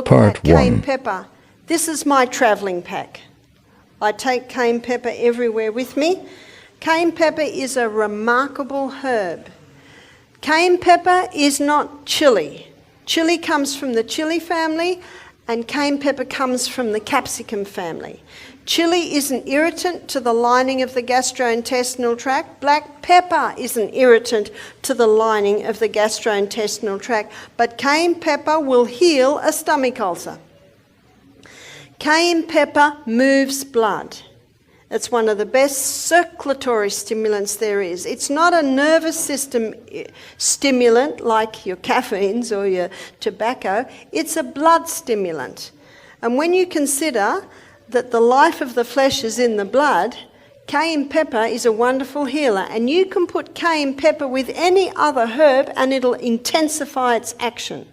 Part cayenne 1. pepper. This is my travelling pack. I take cayenne pepper everywhere with me. Cayenne pepper is a remarkable herb. Cayenne pepper is not chili. Chili comes from the chili family and cayenne pepper comes from the capsicum family. Chili is an irritant to the lining of the gastrointestinal tract. Black pepper is an irritant to the lining of the gastrointestinal tract. But cayenne pepper will heal a stomach ulcer. Cayenne pepper moves blood. It's one of the best circulatory stimulants there is. It's not a nervous system stimulant like your caffeines or your tobacco. It's a blood stimulant. And when you consider that the life of the flesh is in the blood, cayenne pepper is a wonderful healer. And you can put cayenne pepper with any other herb and it'll intensify its action.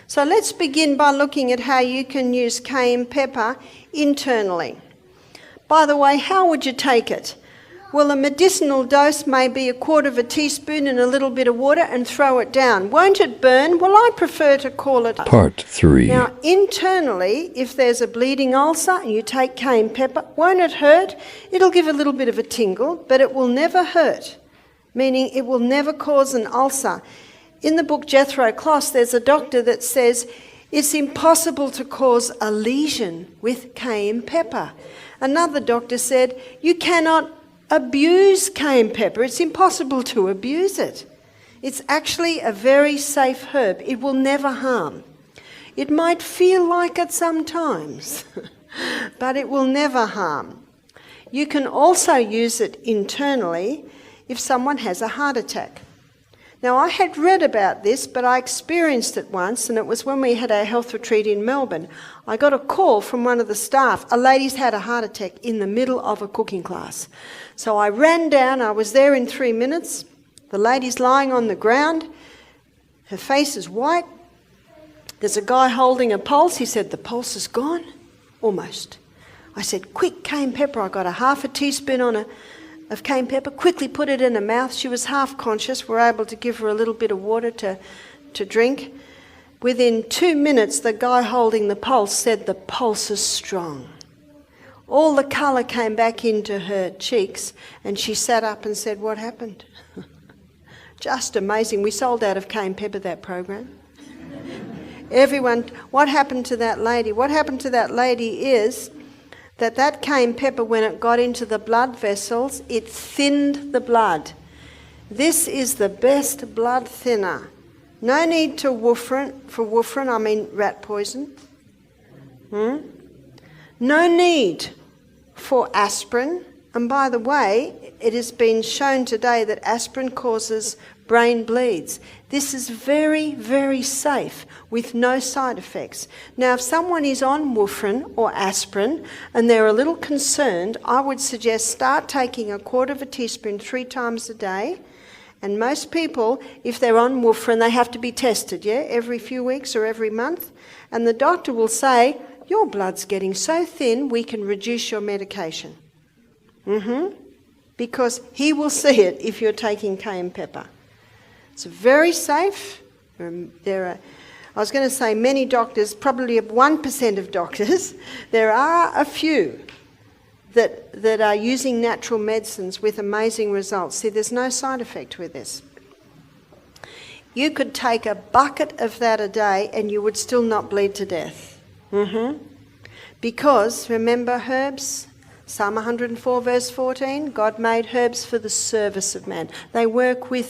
So let's begin by looking at how you can use cayenne pepper internally. By the way, how would you take it? Well, a medicinal dose may be a quarter of a teaspoon in a little bit of water and throw it down. Won't it burn? Well, I prefer to call it... Part 3. Now, internally, if there's a bleeding ulcer and you take cayenne pepper, won't it hurt? It'll give a little bit of a tingle, but it will never hurt, meaning it will never cause an ulcer. In the book Jethro Kloss, there's a doctor that says it's impossible to cause a lesion with cayenne pepper. Another doctor said you cannot abuse cayenne pepper. It's impossible to abuse it. It's actually a very safe herb. It will never harm. It might feel like it sometimes, but it will never harm. You can also use it internally if someone has a heart attack. Now, I had read about this, but I experienced it once, and it was when we had our health retreat in Melbourne. I got a call from one of the staff. A lady's had a heart attack in the middle of a cooking class. So I ran down. I was there in 3 minutes. The lady's lying on the ground. Her face is white. There's a guy holding a pulse. He said, "The pulse is gone." Almost. I said, "Quick, cayenne pepper." I got a half a teaspoon of cayenne pepper, quickly put it in her mouth. She was half conscious. We're able to give her a little bit of water to drink. Within 2 minutes, the guy holding the pulse said, "The pulse is strong." All the colour came back into her cheeks, and she sat up and said, "What happened?" Just amazing. We sold out of cayenne pepper that program. Everyone, what happened to that lady? What happened to that lady is that cayenne pepper, when it got into the blood vessels, it thinned the blood. This is the best blood thinner. No need to warfarin, I mean rat poison. No need for aspirin. And by the way, it has been shown today that aspirin causes brain bleeds. This is very, very safe with no side effects. Now, if someone is on warfarin or aspirin and they're a little concerned, I would suggest start taking a quarter of a teaspoon 3 times a day. And most people, if they're on warfarin, they have to be tested, every few weeks or every month. And the doctor will say, "Your blood's getting so thin, we can reduce your medication." Because he will see it if you're taking cayenne pepper. It's very safe. I was going to say many doctors, probably 1% of doctors, there are a few that are using natural medicines with amazing results. See, there's no side effect with this. You could take a bucket of that a day and you would still not bleed to death. Because, remember herbs? Psalm 104 verse 14, God made herbs for the service of man. They work with